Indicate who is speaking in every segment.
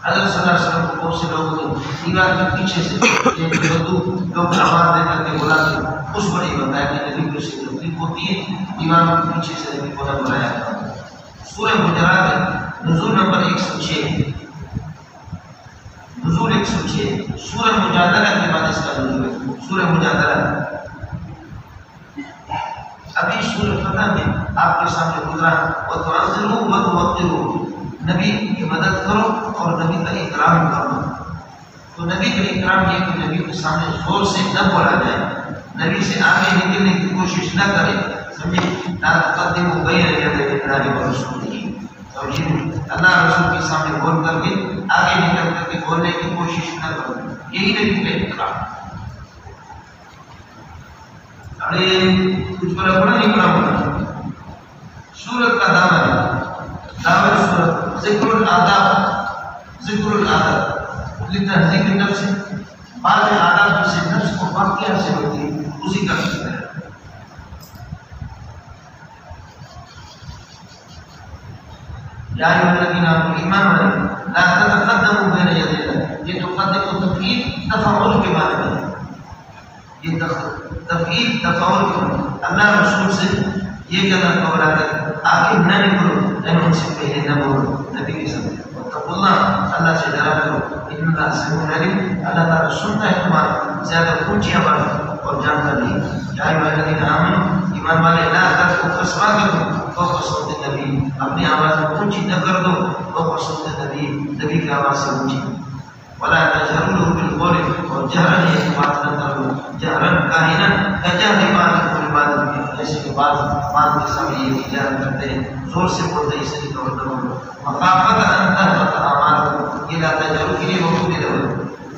Speaker 1: حضرت صلی اللہ علیہ وسلم کو بہت سے لوگوں نے دیوار کے پیچھے سے لوگ آواز دے کر کے بلاتے اس پر یہ بتایا کہ نبی کو سے تکلیف ہوتی ہے، دیوار کے پیچھے سے نبی کو نہ بلایا تھا۔ سورہ حجرات نزول نمبر 106، نزول 106، سورہ مجادلہ کے بعد اس کا نزول ہے، سورہ مجادلہ۔ ابھی سورہ فتح میں آپ کے سامنے گزرا وَتُعَزِّرُوا وَتُوَقِّرُوا، نبی کی مدد کرو اور نبی کا اکرام کرو۔ تو نبی کا اکرام یہ کہ نبی کے سامنے زور سے نہ بولا جائے، نبی سے آگے نکلنے کی کوشش نہ کرے، سمجھے، لا تقدموا بین یدی اللہ ورسولہ، اور یہ اللہ رسول کے سامنے بول کر کے آگے نکل کر کے بولنے کی کوشش نہ کرو، یہی نبی کا اکرام۔ ارے کچھ بڑا نہیں بڑا سورت کا دعویٰ ہے، دعویٰ سورت ذکر الآداب، ذکر الآداب لتہذیب النفس، بعض آداب جس سے نفس کو پاک کیا سے ہوتی ہے اسی کا ذکر ہے۔ یا ایھا الذین آمنوا، ایمان والے، لا تتقدموا بین یدی اللہ، یہ تقدم و تفعیل تفاعل کے بارے میں ہے، یہ تفعیل تفاعل کے بارے میں، اللہ رسول سے یہ کہنا قبلا کر آگے نہ نکلو، لیکن ان سے پہلے نہ بولو، نبی کے سامنے واتقوا اللہ، اللہ سے ڈرا کرو، ان اللہ سمیع علیم، اللہ تعالیٰ سنتا ہے تمہارا زیادہ اونچی آواز اور جانتا نہیں۔ یا ایھا الذین آمنوا، ایمان والے، لا ترفعوا اصواتکم فوق صوت النبی، اپنی آواز کو اونچی نہ کر دو فوق صوت النبی، نبی کی آواز سے اونچی، ولا تجهروا له بالقول، اور جہرا یہ بات نہ کرو، جہرا کاہنا کجہر بعضکم لبعض، جیسے کہ بعض کے سامنے یہ جہر کرتے ہیں، زور سے بولتے ہیں، اس لیے طور نہ بولو، مخافت ان تحبط اعمالکم، یہ لا تجہروا کے لیے مفعول ہے،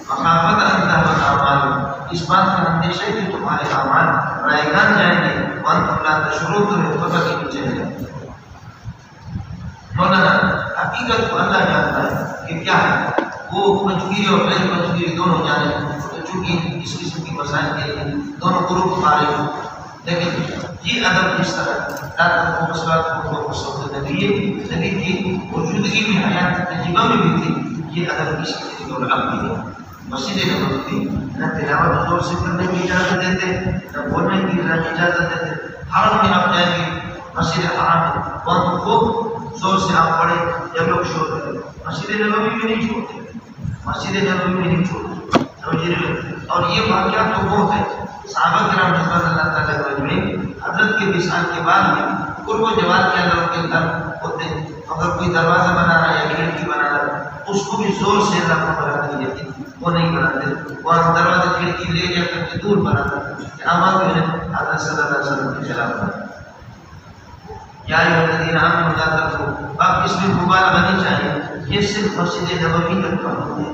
Speaker 1: مخافت ان تحبط اعمالکم، اس بات کا اندیشہ ہے کہ تمہارے اعمال رائگان جائیں گے، وانتم لا تشعرون، تمہیں پتہ بھی نہیں چلے گا۔ مولانا حقیقت کو اللہ جانتا ہے کہ کیا ہے، وہ پنجگیری اور غیر پنجگیری دونوں جانے، تو چونکہ اس قسم کی مسائل کے لیے دونوں گروپ آ رہے ہیں، لیکن یہ ادب اس طرح رات کو مسئلات کو صوت نبی کی موجودگی میں حیات تجربہ میں بھی تھی، یہ ادب اس قسم اور اب بھی ہے۔ مسجد نبوی نہ تلاوت زور سے کرنے کی اجازت دیتے، نہ بولنے کی اجازت دیتے، حرم میں آپ جائیں گے، مسجد حرام ہے، وہاں تو خوب زور سے آپ پڑھے جب لوگ شور کریں، مسجد نبوی میں نہیں چھوڑتے، مسجد نبوی میں نہیں چھوڑتے، سمجھے۔ اور یہ واقعات تو بہت ہے، صحابہ کرام رضوان اللہ تعالیٰ عنہم حضرت کے وصال کے بعد میں قرب و جوار کے اندر ان کے گھر ہوتے، اگر کوئی دروازہ بنا رہا ہے یا کھڑکی بنا رہا ہے اس کو بھی زور سے اللہ کو بنا نہیں دیتی، وہ نہیں بناتے، وہاں دروازہ کھڑکی لے جا کر کے دور بناتا کہ آواز جو ہے حضرت صلی اللہ علیہ وسلم کے خلاف ہے۔ یا ایھا الذین آمنوا لا ترفعوا، اب اس میں مبالغہ نہیں چاہیے، یہ صرف مسجد نبوی تک محدود ہے،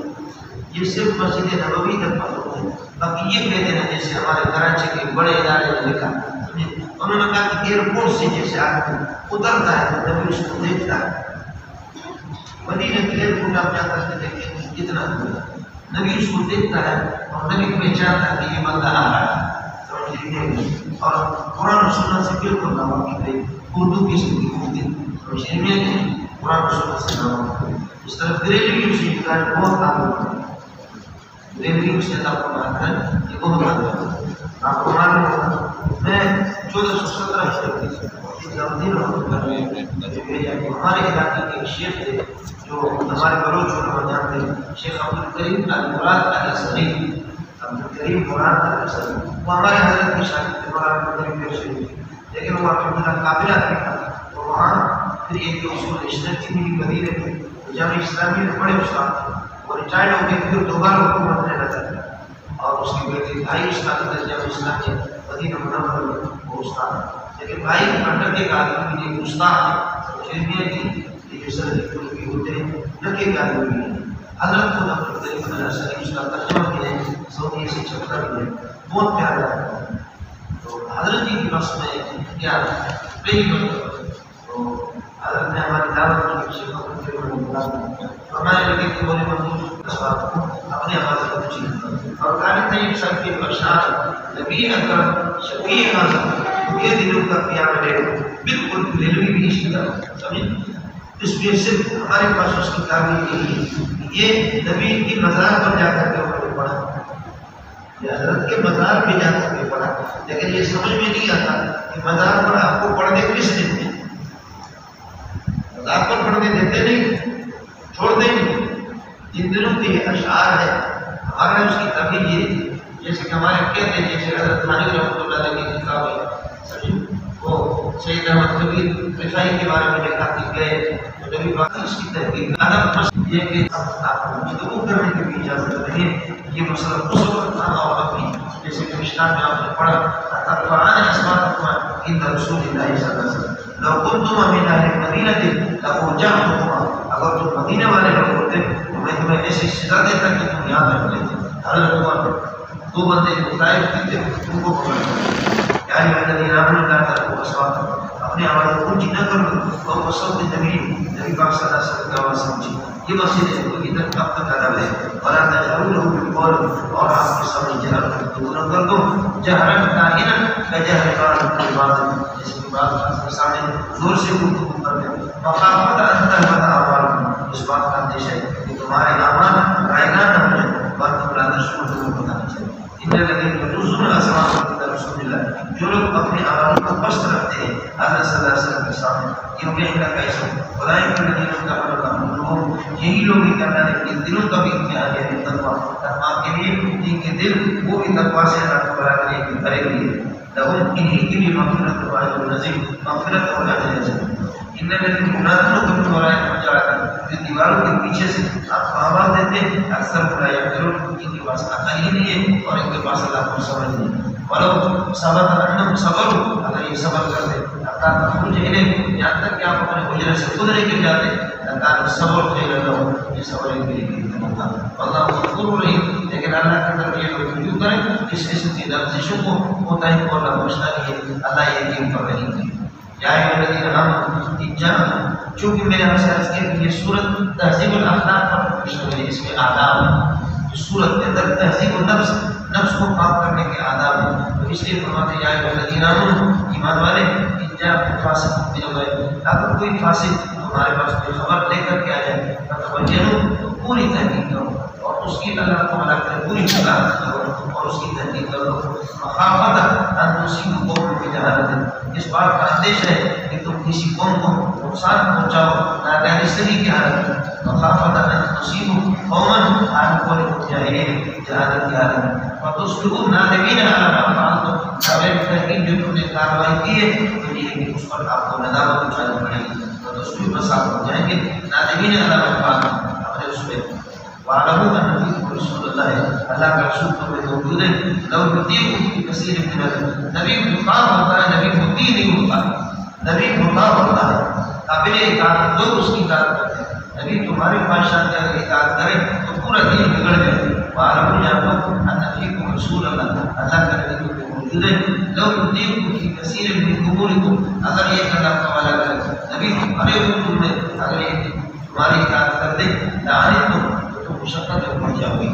Speaker 1: یہ صرف مسجد نبوی تک محدود ہے، باقی یہ کہہ دینا جیسے ہمارے کراچی کے بڑے ادارے نے لکھا، انہوں نے کہا کہ ایئرپورٹ سے جیسے آدمی اترتا ہے تو نبی اس کو دیکھتا ہے، مدینہ کے ایئرپورٹ آپ جا کر کے دیکھیں کتنا دور ہے، نبی اس کو دیکھتا ہے اور نبی پہچانتا ہے کہ یہ بندہ آ رہا ہے، اور قرآن و سنت سے بالکل نہ واقف ہے، اردو کی سنتی ہوتی ہے، میں قرآن و سنت سے نہ واقف ہے، اس طرح بریلوی سے بہت تعلق ہے، بریلوی سے تعلق ہے، یہ بہت تعلق ہے، آپ کو معلوم ہوگا میں 1417 ہمارے علاقے کے ایک شیخ تھے جو ہمارے بلوچ علماء جانتے ہیں، شیخ عبدالکریم المراد الحسنی، عبدالکریم مراد الحسنی، وہ ہمارے حضرت کی شاگرد تھے، مراد عبدالکریم الحسنی، لیکن وہ الحمدللہ قابلہ نہیں تھا، اور وہاں پھر ایک اصول اشتراکی بھی مدینے تھے، جامعہ اسلامی میں بڑے استاد تھے، وہ ریٹائرڈ ہو گئے، پھر دوبارہ حکومت میں لگا تھا، اور اس کی بیٹی بھائی استاد تھے جامعہ اسلامیہ مدینہ منورہ میں، وہ استاد ہے، لیکن بھائی پڑھ کے آدمی کے لیے استاد ہے کی یہ سر کی ہوتے ہیں نہ کہ آدمی ہے، حضرت خود عبدالکریم الحسنی اس کا ترجمہ کیا ہے، سعودی سے چھپا بھی ہے، بہت پیارا ہے، تو حضرت جی کی بس میں کیا پہلی مرتبہ تو حضرت نے ہماری دعوت کی، شیخ عبدالکریم ہمارے لگے کہ بولے منظور اسباب اپنے آواز کو پوچھی، اور قاری طیب صاحب کی بخشات نبی اکرم شفیع اعظم یہ دلوں کا قیام ہے، بالکل بریلوی بھی اسی طرح سمجھیں، اس میں صرف ہمارے پاس اس کی تعبیر یہی ہے کہ یہ نبی کی مزار پر جا کر کے انہوں نے پڑھا، یہ حضرت کے مزار پہ جا کر کے پڑھا، لیکن یہ سمجھ میں نہیں آتا کہ مزار پر آپ کو پڑھنے کس دیتے ہیں؟ مزار پر پڑھنے دیتے نہیں، چھوڑ دیں نہیں۔ جن دنوں کے یہ اشعار ہے ہمارے اس کی تعبیر یہ تھی، جیسے کہ ہمارے کہتے ہیں، جیسے حضرت خانق رحمۃ اللہ علیہ کی کتاب ہے وہ سید احمد کبیر رفاعی کے بارے میں لکھا کہ گئے تو نبی پاک اس کی تحقیق ادب یہ کہ گفتگو کرنے کی بھی اجازت نہیں ہے، یہ مسئلہ اس وقت تھا اور اپنی جیسے کہ مشکات میں آپ نے پڑھا قرآن اسماء ان رسول اللہ صلی اللہ علیہ وسلم لو کنتم من اہل المدینہ لأوجعتکما، اگر تم مدینہ والے لوگ ہوتے تو میں تمہیں ایسی سزا دیتا کہ تم یاد رکھ لیتے۔ حضرت عمر دو بندے مطائف تھے ان کو پکڑ یعنی الذین آمنوا لا ترفعوا اصواتکم، اپنی آواز اونچی نہ کرو فوق صوت النبی، نبی پاک صلی اللہ علیہ وسلم کی آواز سمجھی۔ یہ مسجد ہے تو ادھر اب تک ادب ہے، ولا تجهروا له بالقول، اور آپ کے سامنے جہر کر دو جہرا کائنا کجہر بعضکم لبعض، جس کی بات کے سامنے زور سے گفتگو کر دیں، مخافۃ ان تحبط اعمالکم، اس بات کا اندیشہ ہے کہ تمہارے اعمال رائگاں نہ ہو جائیں اور تم لا تشعرون تمہیں پتہ نہیں چلے۔ ان الذین یغضون اصواتهم عند رسول اللہ، جو لوگ اپنے آوازوں کو پست رکھتے ہیں حضرت صلی اللہ علیہ وسلم کے سامنے، یہ کا کیسے اولئک الذین امتحن لهم القلوب، یہی لوگ ہی کرنا ہے کہ دلوں کا بھی امتحان ہے تقویٰ، تقویٰ کے لیے جن کے دل وہ بھی تقویٰ سے اللہ تعالیٰ کے لیے بھرے ہوئے لهم انہیں کے لیے مغفرت و اجر عظیم، مغفرت اور اجر عظیم۔ ان الذین ينادونک من وراء الحجرات، جو دیواروں کے پیچھے سے آپ کو آواز دیتے ہیں، اکثر لا یعقلون، ان کے پاس عقل ہی نہیں ہے اور ان کے پاس اللہ کو سمجھ نہیں ہے۔ ولو ثبت انہم صبروا، اگر یہ صبر کرتے حتی تخرج الیہم، یہاں تک کہ آپ اپنے حجرے سے خود نکل جاتے، لکان صبر خیر لہم، یہ صبر ان کے لیے ہوتا۔ اللہ غفور رحیم، لیکن اللہ کے طرف یہ لوگ رجوع کریں اس قسم کی لفظشوں کو ہوتا ہے اور اللہ بخشتا نہیں ہے، اللہ یہ دین پر رحیم ہے۔ یا ایھا الذین آمنوا ان جاءکم، چونکہ میرے یہاں سے عرض کیا کہ یہ سورت تہذیب الاخلاق پر مشتمل ہے، اس میں آداب ہے، اس سورت کے اندر تہذیب النفس، نفس کو پاک کرنے کے آداب ہیں، تو اس لیے فرماتے ہیں یا ایھا الذین آمنوا، ایمان والے ان جاءکم فاسق بنبأ، اگر کوئی فاسق تمہارے پاس کوئی خبر لے کر کے آ جائے فتبینوا، تو پوری تحقیق کرو اور اس کی اللہ کو ملا کر پوری وضاحت کرو اور اس کی تحقیق کرو، مخافۃ ان تصیبوا قوما بجہالۃ، اس بات کا اندیشہ ہے کہ تم کسی قوم کو نقصان پہنچاؤ نادانستگی کی حالت میں، مخافۃ ان تصیبوا قوما عالمون جاہلین، جہالت کی حالت میں، فتصبحوا نادمین علی ما فعلتم، بغیر تحقیق جو تم نے کارروائی کی ہے تو یہ ہے کہ اس پر آپ کو ندامت اٹھانی پڑے گی، فتصبحوا بس آپ ہو جائیں گے نادمین علی ما فعلتم، اپنے اس پہ وَاعْلَمُوا أَنَّ فِيكُمْ رَسُولَ اللَّهِ، اللہ کا رسول تمہیں موجود ہے، لَوْ يُطِيعُكُمْ فِي كَثِيرٍ مِنَ الْأَمْرِ، نبی مطاع ہوتا ہے، نبی مطیع نہیں ہوتا ہے، نبی مطاع ہوتا ہے، قابل اطاعت لوگ اس کی اطاعت کرتے ہیں، نبی تمہاری خواہشات کی اگر اطاعت کرے تو پورا دین بگڑ جائے۔ وَاعْلَمُوا جانو أَنَّ فِيكُمْ رَسُولَ اللَّهِ، اللہ کا نبی تمہیں موجود ہے، لَوْ يُطِيعُكُمْ فِي كَثِيرٍ مِنْ أُمُورِكُمْ، اگر یہ اللہ کا والا کرے، نبی تمہارے حکم میں اگر یہ تمہاری اطاعت کر دے لَعَنِتُّمْ، مشقت میں پڑ جاؤ گی،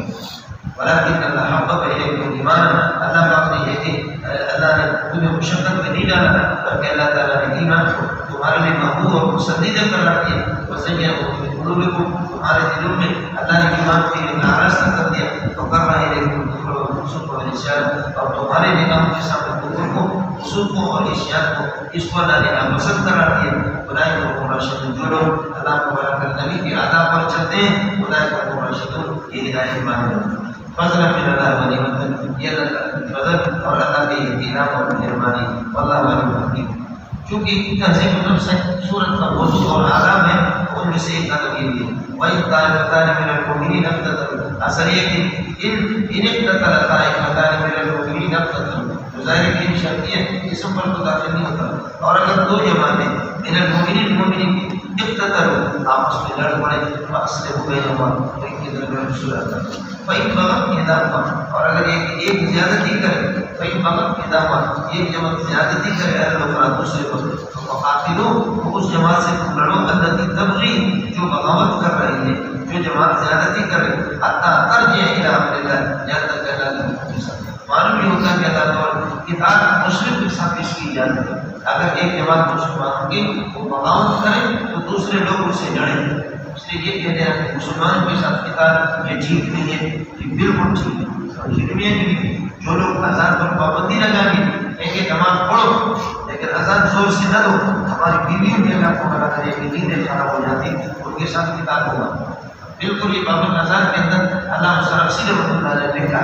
Speaker 1: ولكن اللہ حبب الیکم الایمان، اللہ پاک نے یہ کہ اللہ نے تمہیں مشقت میں نہیں ڈالا بلکہ اللہ تعالیٰ نے ایمان کو تمہارے لیے محبوب اور پسندیدہ کر رکھ دیا، وزینہ فی قلوبکم، تمہارے دلوں میں اللہ نے ایمان کے لیے آراستہ کر دیا، وکرہ الیکم الکفر والفسوق والعصیان، اور تمہارے نگاہوں کے سامنے کفر کو، فسوق کو اور عصیان کو، اس کو اللہ نے ناپسند قرار دیا۔ اولئک هم الراشدون، جو لوگ اللہ کو بلا کر نبی کے آداب پر چلتے ہیں اولئک هم الراشدون، یہ ہدایت مانتے ہیں۔ فضل من اللہ و نعمت، یہ فضل اور اللہ کے انعام اور مہربانی، واللہ علیم حکیم۔ چونکہ تہذیب النفس سورت کا موضوع اور آداب ہے، ان میں سے ایک ادب یہ بھی ہے، وَإِن طَائِفَتَانِ مِنَ الْمُؤْمِنِينَ اقْتَتَلُوا، اثر یہ کہ ان اقتتل طائفتان من المؤمنین اقتتلوا، ظاہر ہے کہ ان شرطیہ اسم پر تو داخل نہیں ہوتا، اور اگر دو جماعتیں من المؤمنین مومنین اقتتلوا آپس میں لڑ پڑے فاصلحوا بینہما، تو ان کے درمیان صلح کرو، فإن بغت إحداهما، اور اگر ایک زیادتی کرے، فإن بغت إحداهما، ایک جماعت زیادتی کرے علی الأخرى دوسرے پر، فقاتلوا، اس جماعت سے تم لڑو التي تبغي، جو بغاوت کر رہی ہے، جو جماعت زیادتی کرے، حتى ترجع إلى أمر الله، جہاں تک اللہ کے حکم کے ساتھ۔ معلوم یہ ہوتا ہے کہ اللہ تعالیٰ اطاعت مشرک کے ساتھ اس کی اجازت ہے، اگر ایک جماعت مسلمانوں کی وہ بغاوت کرے تو دوسرے لوگ اسے لڑیں، اس لیے یہ کہتے ہیں کہ مسلمانوں کے ساتھ قتال یہ ٹھیک نہیں ہے، یہ بالکل ٹھیک ہے۔ جو لوگ اذان پر پابندی لگائیں گے کہ نماز پڑھو لیکن اذان زور سے نہ دو، ہماری بیویوں کے اللہ کو بڑا کرے کہ نیندیں خراب ہو جاتی، ان کے ساتھ قتال ہوگا۔ بالکل یہ پابند اذان کے اندر اللہ رسول رحمۃ اللہ علیہ نے لکھا ہے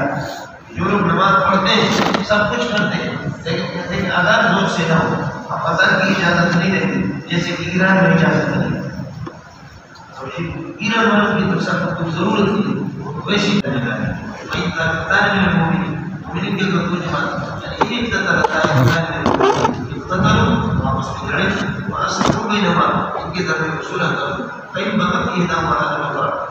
Speaker 1: جو لوگ نماز پڑھتے ہیں سب کچھ کرتے ہیں لیکن کہتے ہیں کہ اذان زور سے نہ ہو، اب اذان کی اجازت نہیں دیتے، جیسے کہ ایران میں اجازت نہیں ہے۔ ایران والوں کی تو سب کو ضرورت نہیں ویسی طریقہ ہے، وہی طاقتدار میں مومن کے تو کچھ بات یعنی ایک طرح واپس میں لڑے اور اصل میں نماز ان کے درمیان صلح کرو، کئی وقت یہ دام والا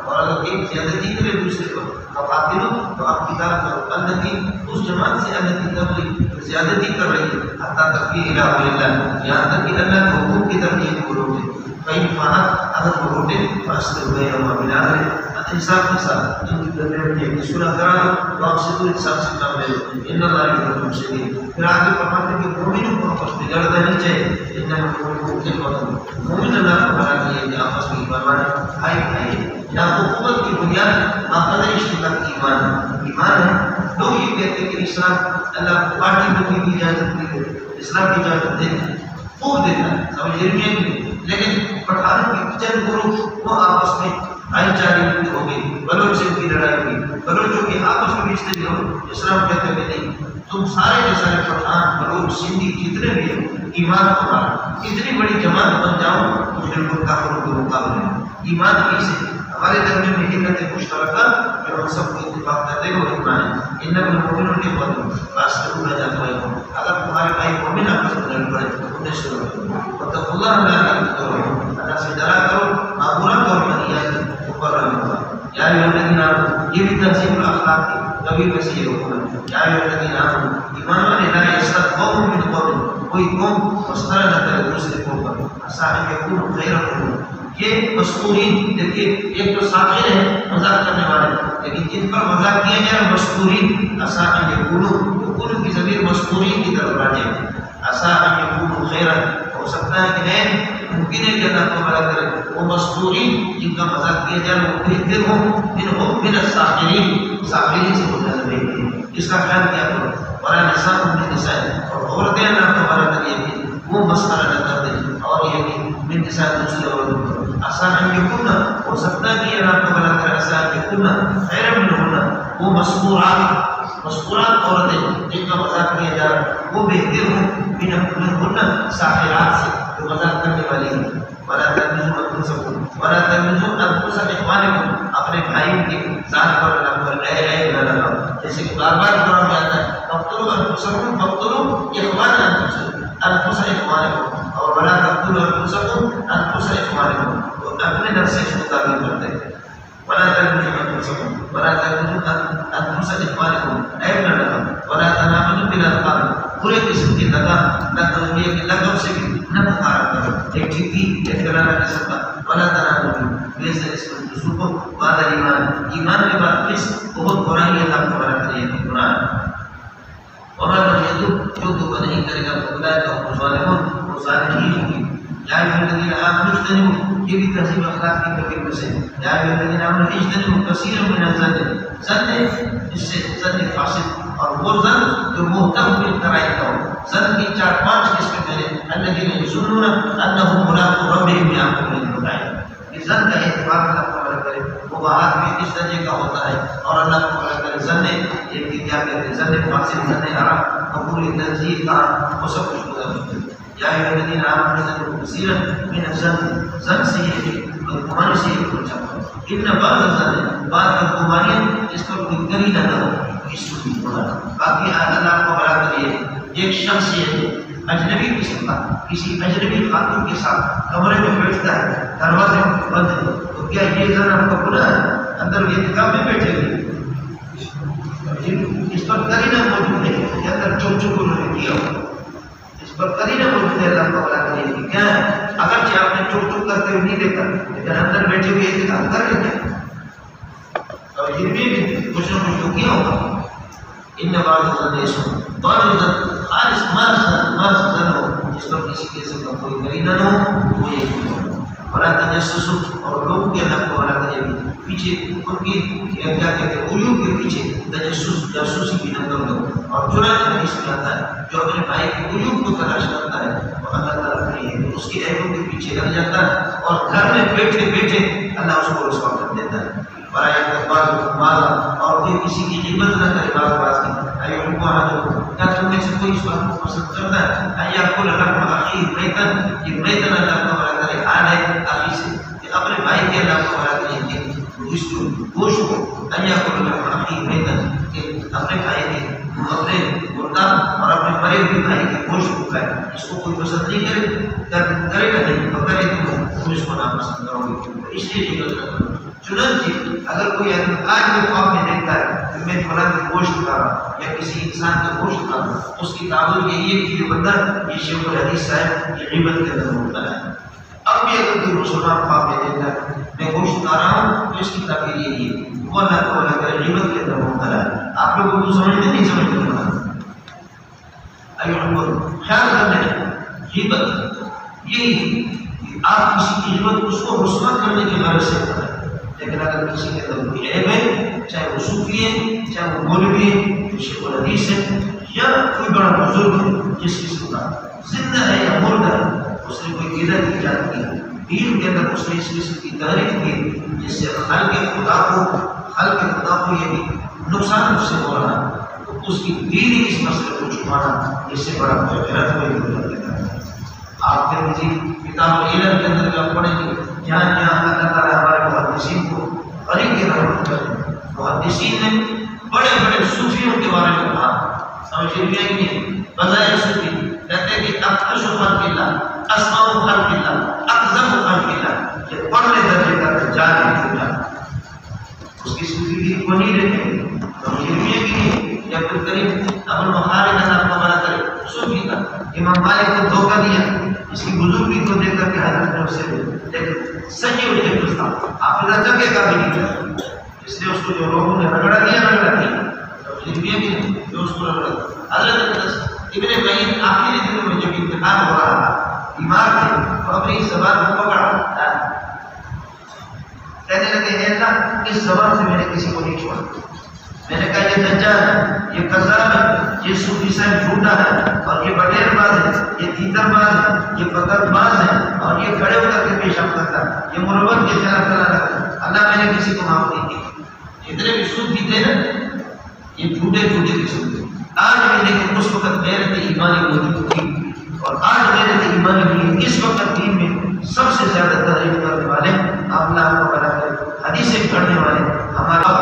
Speaker 1: اور اگر ایک زیادتی کرے دوسرے کو فقاتل تو آپ کتاب کرو التي اس جماعت سے التي تبغي زیادتی کر رہی ہے حتیٰ تک کہ الہ اللہ یہاں تک کہ اللہ کے حکم کی طرف یہ روکے، کئی فانت اگر وہ روٹے فاصل ہوئے ہم ملا رہے انصاف کے ساتھ ان کی درمیان یہ صلح کرا تو آپ سے تو انصاف سے کام لے ان اللہ کی حکم سے بھی پھر آگے فرماتے ہیں کہ مومنوں کو آپس میں لڑنا نہیں چاہیے، مومن اللہ کو بنا کیے کہ آپس میں ایمان بھائی بھائی یہاں حکومت کی بنیاد ماقدر اشتراک کی ایمان ہے۔ لوگ یہ کہتے ہیں کہ اسلام اللہ کو پارٹی بننے کی اجازت نہیں دیتے، اسلام کی اجازت دیتا ہے، خوب دیتا ہے، سمجھ رہے لیکن پٹھانوں کی چند گروپ وہ آپس میں بھائی چارے ہو گئی، بلوچوں کی لڑائی ہوئی، بلوچوں کے آپس میں رشتے ہو، اسلام کہتے ہیں نہیں تم سارے کے سارے پٹھان بلوچ سندھی جتنے بھی ایمان کو مارا اتنی بڑی جماعت بن جاؤ تو پھر ان کافروں کے مقابلے ایمان کی سے ہمارے درمیان میں حکمت مشترکہ جو ہم سب کو اتفاق کرتے ہیں وہ ایمان ہے۔ انما المؤمنون اخوة فاصلحوا بين اخويكم، اگر تمہارے بھائی مومن آپس میں لڑ پڑے تو انہیں شروع کرو، واتقوا الله لعلكم ترحمون، اللہ سے ڈرا کرو معمورات اور منیات اوپر رہو۔ یا ایھا الذین آمنوا، یہ بھی تنظیم الاخلاق کی کبھی کسی حکومت، یا ایھا الذین آمنوا ایمان والے لا یسخر قوم من قوم، کوئی قوم مسخرہ نہ کرے دوسرے قوم پر، عسیٰ ان یکونوا خیرا منہم، یہ مذکورین دیکھیے ایک تو ساخر ہے مذاق کرنے والے لیکن جن پر مذاق کیا جائے مذکورین عسیٰ ان یکونوا کی ضمیر مذکورین کی طرف راجع ہے، عسیٰ ان یکونوا خیرا، ہو سکتا ہے کہ ہے ممکن ہے کہ اللہ کو بڑا کرے وہ مذکورین جن کا مذاق کیا جائے وہ بہتر ہوں من الساخرین، ساخرین سے مطلب بہتر ہے، اس کا خیال کیا کرو، ولا نساء من نساء، اور عورتیں اللہ کو بڑا کرے کہ وہ مسخرہ نہ کر دیں، اور یہ کہ من نساء دوسرے عورتوں عسیٰ ان یکونوا، ہو سکتا ہے کہ اللہ کو بڑا کرے عسیٰ ان یکونوا خیرا منہن، وہ مذکورات عورتیں جن کا مذاق کیا جا رہا ہے وہ بہتر ہوں منہن ساخرات سے جو مذاق کرنے والی ہیں۔ ولا تلمزوا انفس اخوانکم، اپنے بھائیوں کی ذات پر نام پر اے نہ لگاؤ، جیسے کہ بار بار قرآن میں آتا ہے فاقتلوا انفسکم فاقتلوا انفس اخوانکم، اور ولا تقتلوا انفسکم انفس اخوانکم، تو اپنے نفس سے مطابق کرتے ہیں، ولا تلمزوا انفسکم ولا تلمزوا انفس اخوانکم، عیب نہ لگاؤ، ولا تنابزوا بالالقاب، برے قسم کی لقب سے بھی نہ پکارا کرو، ایک ٹھیکی ایک کرانا قسم کا، ولا تنابزوا بیسر اسم الفسوق بعد الایمان، ایمان کے بعد اس بہت برائی اللہ کو بڑا کرے یہ گناہ ہے۔ ومن لم يتب، جو توبہ نہیں کرے گا فاولئک هم الظالمون، وہ ظالم ہی ہوں گے۔ یا ایھا الذین آمنوا اجتنبوا، یہ بھی تہذیب اخلاق کی کبیر میں سے، یا ایھا الذین آمنوا اجتنبوا کثیرا من الظن، ظن جس سے ظن فاسد، اور وہ ظن جو محتم بالقرائن کا ہو، ظن کی 4-5 قسمیں ہیں، الذین یظنون انهم ملاقو ربهم یعقوب نے بتایا کہ ظن کا اعتبار اللہ کو بڑا کرے وہ بات بھی اس درجے کا ہوتا ہے، اور اللہ کو بڑا کرے ظن ایک کی کیا کہتے ہیں ظن فاسد، ظن حرام، قبول تنزیل کا وہ سب کچھ ہوتا ہے۔ یا ایھا الذین آمنوا اجتنبوا کثیرا من الظن، ظن سے یہ گمان سے یہ بچا ان بعض الظن، بعض گمانیاں جس پر کوئی قرینہ نہ ہو اس کو بھی بڑا، باقی اللہ کو بڑا کریے۔ ایک شخص یہ اجنبی قسم کا کسی اجنبی خاتون کے ساتھ کمرے میں بیٹھتا ہے، دروازے بند ہے، تو کیا یہ ظن آپ کا گناہ ہے؟ اندر یہ نکاح میں بیٹھے ہوئے اس پر قرینہ موجود ہے کہ اندر چپ چپ انہوں نے کیا ہو، اس پر قرینہ موجود ہے، اللہ کو بڑا کریے کہ کیا ہے؟ اگرچہ آپ نے چپ چپ کرتے ہوئے نہیں دیکھا لیکن اندر بیٹھے ہوئے اعتقاد کر لیتے ہیں، اور یہ بھی کچھ نہ کچھ تو کیا ہوگا۔ ان بعض الظن اسم، بعض الظن خالص محض ظن ہو اس پر کسی قسم کا کوئی کرینہ نہ ہو، وہ یہ کرو۔ ولا تجسس، اور لوگوں کے حق کو ولا تجسس، پیچھے ان کی کیا کہتے ہیں عیوب کے پیچھے تجسس جاسوسی بھی نہ کرو۔ اور چنانچہ حدیث میں آتا ہے جو اپنے بھائی کے عیوب کو تلاش کرتا ہے وہ اللہ تعالیٰ نہیں ہے، اس کے عیبوں کے پیچھے لگ جاتا ہے اور گھر میں بیٹھے بیٹھے اللہ اس کو رسوا کر دیتا ہے۔ اور پھر کسی کی غیبت نہ کرے بعض بعض کی، کیا تم میں سے کوئی اس بات کو پسند کرتا ہے کہ میتن اللہ کا بڑا کرے آن ہے آخی سے کہ اپنے بھائی کے اللہ کا بڑا کرے کہ اس کو گوشت کو آخی میتن کہ اپنے بھائی کے اپنے مردہ اور اپنے مرے ہوئے بھائی کے گوشت کو کھائے، اس کو کوئی پسند نہیں کرے گا نہیں، اور کرے تو تم اس کو ناپسند کرو گے، اس لیے غیبت نہ کرو۔ چنانچہ اگر کوئی آدمی آج بھی خواب میں دیکھتا ہے کہ میں فلاں کا گوشت کھا رہا یا کسی انسان کا گوشت کھا رہا، اس کی تعبیر یہی ہے کہ یہ بندہ یہ شیخ الحدیث صاحب یہ غیبت کے اندر ہوتا ہے۔ اب بھی اگر کوئی مسلمان خواب میں دیکھتا ہے میں گوشت کھا رہا ہوں تو اس کی تعبیر یہی ہے وہ اللہ تعالیٰ کا غیبت کے اندر مبتلا ہے۔ آپ لوگوں کو سمجھتے نہیں سمجھتے خیال کر لیں غیبت یہی کہ آپ کسی کی غیبت اس کو رسوا کرنے کے غرض سے کریں، لیکن اگر کسی کے اندر کوئی عیب ہے، چاہے وہ صوفی ہے، چاہے وہ مولوی ہے، جو شیخ الحدیث ہے، یا کوئی بڑا بزرگ ہے جس قسم کا زندہ ہے یا مردہ ہے، اس نے کوئی بدعت ایجاد کی، دین کے اندر اس نے اس قسم کی تحریف کی جس سے خلق خدا کو یہ بھی نقصان اس سے ہو رہا، اس کی دینی اس مسئلے کو چھپانا اس سے بڑا غلط کوئی دیتا ہے۔ آپ پھر کسی کتاب العلم کے اندر جب پڑھیں گے جہاں جہاں اللہ تعالیٰ ہمارے محدثین کو غریب کی رحمت کرے، محدثین نے بڑے بڑے صوفیوں کے بارے میں کہا، سمجھ لیا کہ نہیں؟ بظاہر صوفی کہتے ہیں کہ اقدس خلق اللہ، اسماء خلق اللہ، اقدم خلق اللہ، یہ پڑھنے درجے کا جان ہے، اس کی صوفی کی کو نہیں رہتے، سمجھ لیا کہ نہیں؟ یا پھر قریب ابو بخاری کا نام ہمارا کرے صوفی کا امام مالک کو دھوکہ دیا، اس کی بزرگی کو دیکھ کر کے حضرت نے اسے صحیح اور ایک دوسرا حافظہ جگہ کا بھی نہیں کیا، اس لیے اس کو جو لوگوں نے رگڑا دیا تو بھی جو اس کو رگڑا حضرت ابن معین آخری دنوں میں جب انتقال ہو رہا تھا بیمار تھے تو اپنی زبان کو پکڑا، کہنے لگے اے اللہ اس زبان سے میں نے کسی کو نہیں چھوڑا، میں نے کہا یہ دجال ہے، یہ کذاب ہے، یہ صوفی صاحب جھوٹا ہے، اور یہ بٹیر باز ہے، یہ تیتر باز ہے، یہ پتر باز ہے، اور یہ کھڑے ہو کر کے پیشاب کرتا ہے، یہ مروت کے خلاف کرا رہا ہے، اللہ میں نے کسی کو معاف نہیں کی۔ اتنے بھی صوفی تھے نا، یہ جھوٹے قسم تھے۔ آج میں لیکن اس وقت غیرت ایمانی موجود تھی، اور آج غیرت ایمانی ہوئی اس وقت دین میں سب سے زیادہ تحریف کرنے والے اللہ کو بنا کر حدیثیں پڑھنے والے ہمارا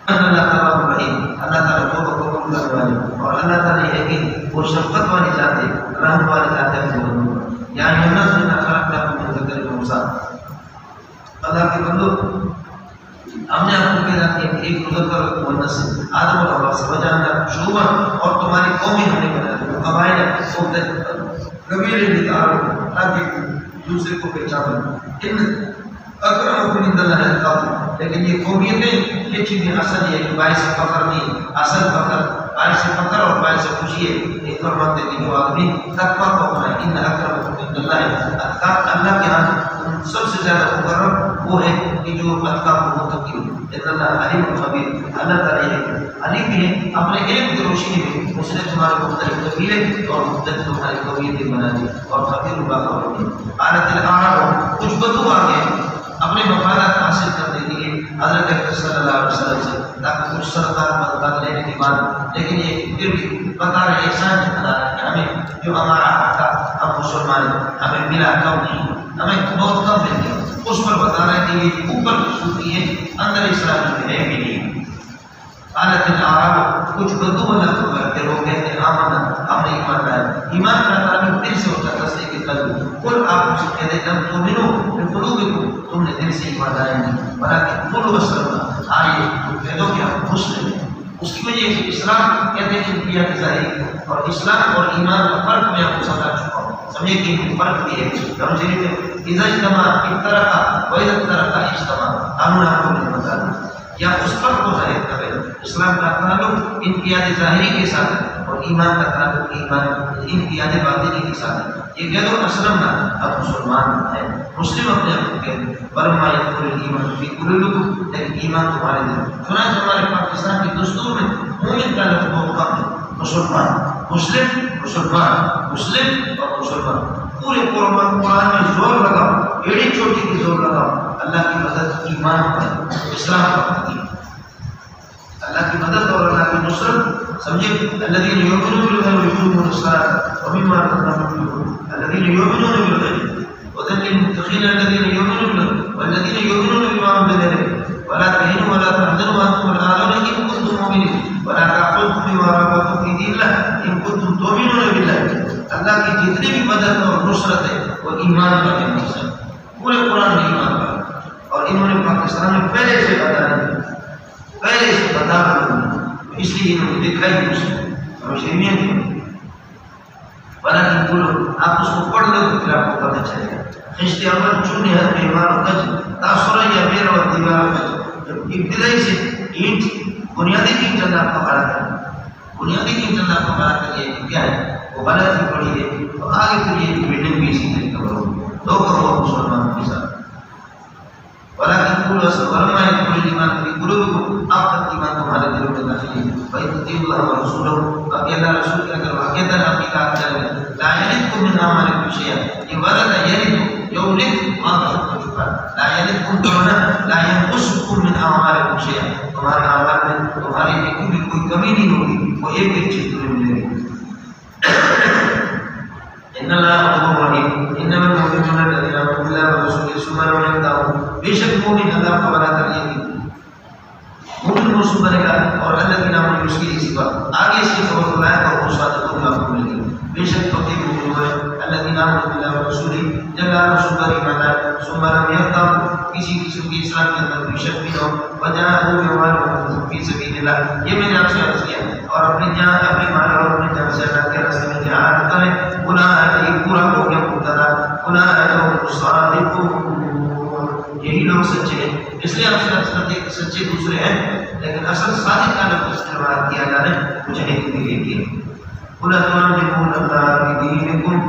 Speaker 1: اللہ تعالیٰ رحیم، اللہ تعالیٰ کو حکم کرنے والے، اور اللہ تعالیٰ یہ کہ وہ شفقت والی ذات ہے، رحم والی ذات ہے، یعنی الناس من خلقناکم من ذکر و انثی۔ اللہ کے بندو ہم نے آپ کو پیدا کیا کہ ایک مذکر اور ایک مؤنث ہے، آدم اور حوا سے، وجعلناکم شعوبا، اور تمہاری قومیں ہم نے بنا دی، قبائل قبیلے لتعارفوا، تاکہ دوسرے کو پہچانیں۔ ان اکرمکم عند اللہ اتقاکم، لیکن یہ قومیتیں یہ چیزیں اصل یہ باعث فخر نہیں، اصل فخر باعث فخر اور باعث خوشی ہے ایک فرماتے ہیں کہ جو آدمی تقویٰ کو اپنائے، ان اکرمکم عند اللہ اتقاکم، اللہ کے ہاں سب سے زیادہ مکرم وہ ہے کہ جو اتقیٰ کو متقی ہو، ان اللہ علیم خبیر، اللہ تعالیٰ یہ علیم بھی ہے، اپنے علم کی روشنی میں اس نے تمہارے مختلف قبیلے اور مختلف تمہاری قومیتیں بنا دی، اور خبیر باخبر ہے۔ آیت الاعراف کچھ بدو آ گئے اپنے مفادات حاصل کرنے کے لیے حضرت اکرم صلی اللہ علیہ وسلم سے، تاکہ کچھ سرکار مدد لینے کے بعد، لیکن یہ پھر بھی بتا رہے احسان جتا رہے کہ ہمیں جو ہمارا حق تھا ہم مسلمان ہمیں ملا کم نہیں، ہمیں بہت کم مل گیا، اس پر بتا رہے کہ یہ اوپر کی صوفی ہے اندر اسلام میں ہے بھی نہیں۔ حالت الاعراف کچھ بدو اللہ کو کر کے لوگ کہتے ہیں آمنا ہم نے ایمان لایا، ایمان کا تعلق دل سے ہوتا ہے، تصدیق قلب، قل آپ اسے کہہ دیں لم تؤمنوا بقلوبکم، تم نے دل سے ایمان لایا نہیں، بلکہ قولوا اسلمنا، آئیے تم کہہ دو کہ ہم مسلم ہیں۔ اس کی وجہ سے اسلام کہتے ہیں انقیاد ظاہری، اور اسلام اور ایمان کا فرق میں آپ کو سمجھا چکا ہوں، سمجھے کہ فرق بھی ہے۔ تمجید میں اذا اجتمع افترقا واذا افترقا اجتمع، قانون آپ کو نہیں بتا دیا یا اس فرق کو ظاہر کرے۔ اسلام کا تعلق انقیاد ظاہری کے ساتھ ہے اور اور ایمان کا تعلق ایمان ان کی یادیں باطنی کے ساتھ ہے. یہ کہہ دو اسلم نہ اب مسلمان ہے. مسلم اپنے آپ کو کہتے ہیں ورما یدخل الایمان فی قلوبکم، لیکن ایمان تمہارے دل. چنانچہ ہمارے پاکستان کے دستور میں مومن کا لفظ بہت کم ہے. مسلمان، مسلم، مسلمان، مسلم اور مسلمان. پورے قرآن میں زور لگاؤ، ایڑی چوٹی کی زور لگاؤ اللہ کی مدد ایمان پر، اسلام پر. اللہ کی مدد اور اللہ کی نصرت سمجھے. الذین یؤمنون بالغیب ویقیمون الصلاۃ ومما رزقناهم ينفقون. الذین یؤمنون بالغیب وذل للمتقین الذین یؤمنون بالغیب والذین یؤمنون بما انزل الیک ولا تهنوا ولا تحزنوا وانتم الاعلون ان کنتم مؤمنین ولا تأخذكم بما رغبكم في دین اللہ ان کنتم تؤمنون باللہ. اللہ کی جتنی بھی مدد اور نصرت ہے وہ ایمان پر ہے. پورے قرآن میں ایمان پر. اور انہوں نے پاکستان میں پہلے سے بتا اس لیے انہوں نے دیکھا ہی مسلم اور شریعت کی. بلکہ بولو آپ اس کو پڑھ لو تو پھر آپ کو پتہ چلے گا. خشت اول چونی ہے بیمار و کج تاثر یا بیر و دیوار و کج. ابتدائی سے اینٹ بنیادی کی چند آپ کو بڑا کرنا. بنیادی کی چند آپ کو بڑا کریے کیا ہے وہ غلط ہی پڑھی ہے تو آگے پھر یہ بلڈنگ بھی اسی طریقے کا ہوگی. دو کرو مسلمانوں کے ساتھ. ولكن قولوا ورما يدخل الايمان في قلوبكم اب ایمان تمہارے دلوں میں داخل ہے. فإن الله ورسوله فقال رسول کے اگر واقعہ آپ کی اطاعت کریں لا يلدكم من اعمالكم شيئا. یہ ورد يلد يولد ما تحب چکا. لا يلدكم كما لا ينقصكم من اعمالكم شيئا. تمہارے اعمال میں تمہاری نیکی میں کوئی کمی نہیں ہوگی. وہ ایک چیز تمہیں ملے گی. ان اللہ غفور رحیم. انما المؤمنون الذين آمنوا بالله ورسوله ثم لم يرتابوا. بے شک مومن اللہ کو بنا کر یہ مومن موصوف بنے گا اور اللہ کے نام میں اس کی صفات آگے اس کی خبر بلائے اور وہ صادقون آپ کو ملے گی. بے شک توحید مومن ہوئے اللہ کے نام میں بالله ورسوله جل رسول پر ایمان لائے ثم لم يرتابوا کسی قسم کی اسلام کے اندر کوئی شک بھی نہ وجاہدوا باموالهم فی سبیل اللہ. یہ میں نے آپ سے عرض کیا اور اپنی جان اپنی مال اور اپنی جان سے اللہ کے راستے میں جہاد کریں. اولئک پورا ہو گیا مبتدا اولئک هم الصادقون. یہی لوگ سچے ہیں. اس لیے آپ سے اکثر سچے دوسرے ہیں لیکن اصل صادق کا لفظ استعمال کیا جا رہا ہے مجاہد کے لیے. قل اتعلمون اللہ بدینکم.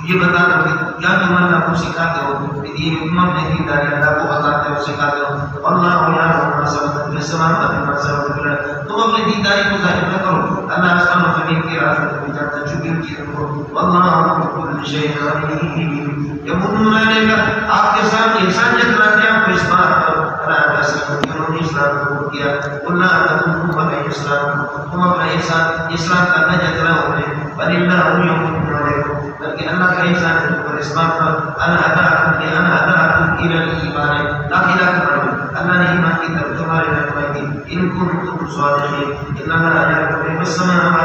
Speaker 1: یہ بتا دو کہ کیا تم اللہ کو سکھاتے ہو بدینکم اپنے دیندار اللہ کو بتاتے ہو سکھاتے ہو. اللہ یعلم ما سبقت فی السماوات وما سبقت فی الارض. تم اپنی دینداری کو ظاہر نہ کرو. اللہ آسمان و زمین کے راز کو جانتا چھپی ہوئی چیزوں کو. واللہ بكل شیء علیم. یمنون علیک آپ کے ساتھ احسان جتلاتے ہیں آپ کو اس بات پر اللہ اسلام انہوں نے اسلام قبول کیا. اللہ تم اپنے اسلام تم اپنا احسان اسلام کا نہ جتلا ہونے بل اللہ یمن علیکم بلکہ اللہ کا احسان ہے پر اسلام پر ان ہداکم الی الایمان داخلہ کرنا. اللہ نے ایمان کی طرف تمہارے رہنمائی کی. ان کنتم صادقین انما یعلم غیب السماوات